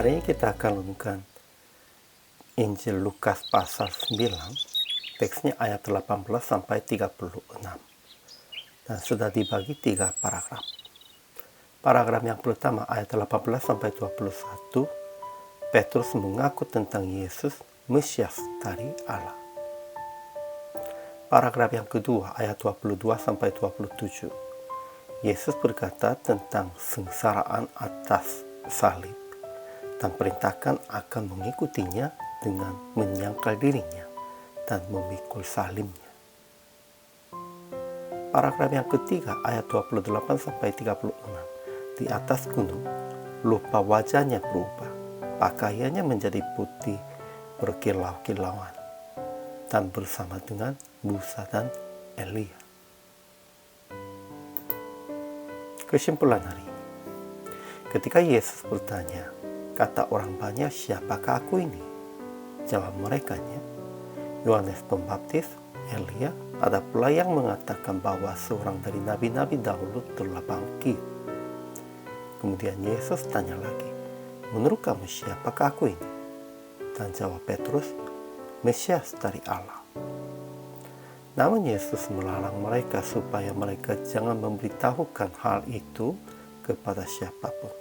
Hari ini kita akan renungkan Injil Lukas pasal 9, teksnya ayat 18 sampai 36. Dan sudah dibagi 3 paragraf. Paragraf yang pertama ayat 18 sampai 21, Petrus mengaku tentang Yesus Mesias dari Allah. Paragraf yang kedua ayat 22 sampai 27, Yesus berkata tentang sengsaraan atas salib dan perintahkan akan mengikutinya dengan menyangkal dirinya dan memikul salibnya. Paragraf yang ketiga ayat 28 sampai 36, di atas gunung lupa wajahnya berubah, pakaiannya menjadi putih berkilau-kilauan dan bersama dengan Musa dan Elia. Kesimpulan hari ini, ketika Yesus bertanya, kata orang banyak, siapakah aku ini? Jawab merekanya, Yohanes Pembaptis, Elia, ada pula yang mengatakan bahwa seorang dari nabi-nabi dahulu telah bangkit. Kemudian Yesus tanya lagi, menurut kamu siapakah aku ini? Dan jawab Petrus, Mesias dari Allah. Namun Yesus melarang mereka supaya mereka jangan memberitahukan hal itu kepada siapapun,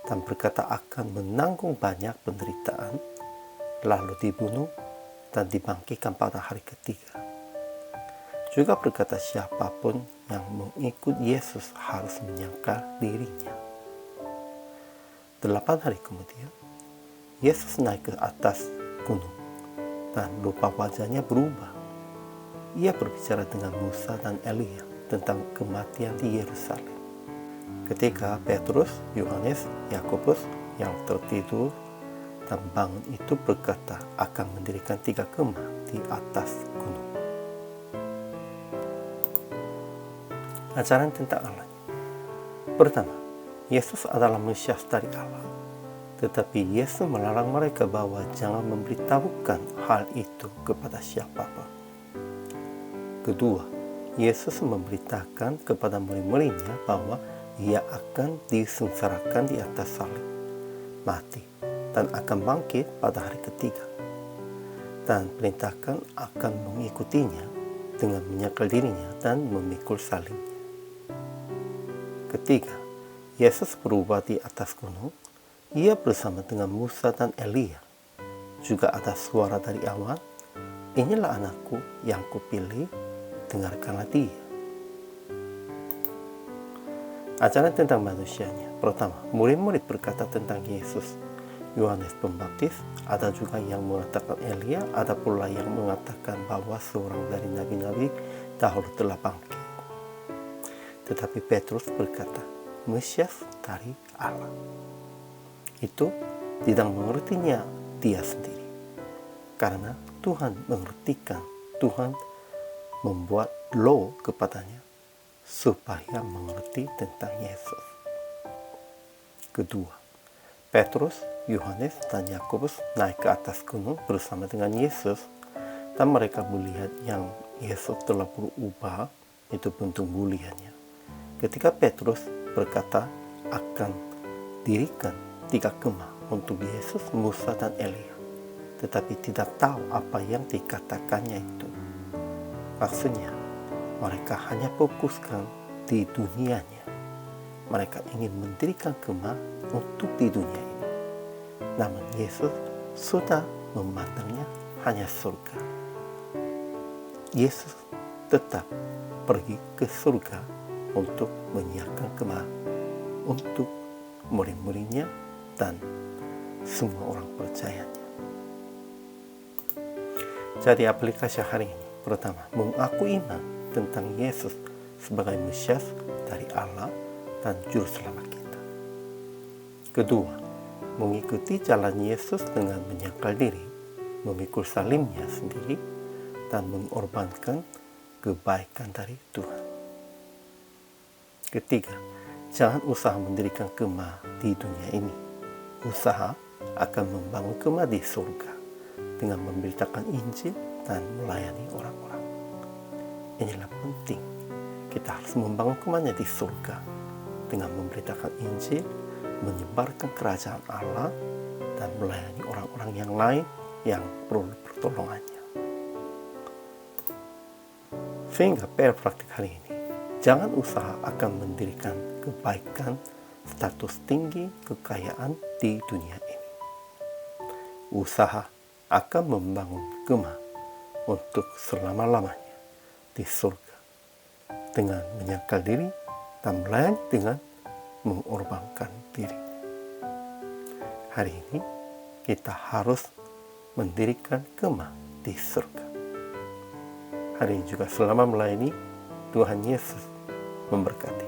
dan berkata akan menanggung banyak penderitaan, lalu dibunuh dan dibangkitkan pada hari ketiga. Juga berkata siapapun yang mengikut Yesus harus menyangkal dirinya. 8 hari kemudian, Yesus naik ke atas gunung dan rupa wajahnya berubah. Ia berbicara dengan Musa dan Elia tentang kematian di Yerusalem. Ketika Petrus, Yohanes, Yakobus yang tertidur dan bangun itu berkata akan mendirikan 3 kemah di atas gunung. Ajaran tentang Allah. Pertama, Yesus adalah Mesias dari Allah, tetapi Yesus melarang mereka bahwa jangan memberitahukan hal itu kepada siapapun. Kedua, Yesus memberitakan kepada murid-muridnya bahwa ia akan disengsarakan di atas salib, mati, dan akan bangkit pada hari ketiga. Dan perintahkan akan mengikutinya dengan menyangkal dirinya dan memikul salibnya. Ketiga, Yesus berubah di atas gunung. Ia bersama dengan Musa dan Elia. Juga ada suara dari awan, inilah anakku yang kupilih, dengarkanlah dia. Ajaran tentang manusianya. Pertama, murid-murid berkata tentang Yesus, Yohanes Pembaptis, ada juga yang mengatakan Elia, ada pula yang mengatakan bahwa seorang dari nabi-nabi dahulu telah bangkit. Tetapi Petrus berkata, Mesias dari Allah. Itu tidak mengertinya dia sendiri, karena Tuhan mengertikan, Tuhan membuat law kepadanya supaya mengerti tentang Yesus. Kedua, Petrus, Yohanes, dan Yakobus naik ke atas gunung bersama dengan Yesus, dan mereka melihat yang Yesus telah berubah, itu bentuk mulianya. Ketika Petrus berkata akan dirikan 3 kemah untuk Yesus, Musa, dan Elia, tetapi tidak tahu apa yang dikatakannya itu. Maksudnya, mereka hanya fokuskan di dunianya. Mereka ingin mendirikan kemah untuk di dunia ini. Namun Yesus sudah memandangnya hanya surga. Yesus tetap pergi ke surga untuk menyiapkan kemah untuk murid-muridnya dan semua orang percayanya. Jadi aplikasi hari ini. Pertama, mengaku iman tentang Yesus sebagai Mesias dari Allah dan Juru Selamat kita. Kedua, mengikuti jalan Yesus dengan menyangkal diri, memikul salibnya sendiri, dan mengorbankan kebaikan dari Tuhan. Ketiga, jangan usaha mendirikan kemah di dunia ini. Usaha akan membangun kemah di surga dengan memberitakan Injil dan melayani orang-orang. Inilah penting. Kita harus membangun kemahnya di surga dengan memberitakan Injil menyebarkan kerajaan Allah dan melayani orang-orang yang lain yang perlu pertolongannya. Sehingga PR praktik hari ini, jangan usaha akan mendirikan kebaikan, status tinggi, kekayaan di dunia ini. Usaha akan membangun kemah untuk selama-lamanya di surga dengan menyangkal diri dan melayani dengan mengorbankan diri. Hari ini kita harus mendirikan kemah di surga. Hari ini juga selama melayani, Tuhan Yesus memberkati.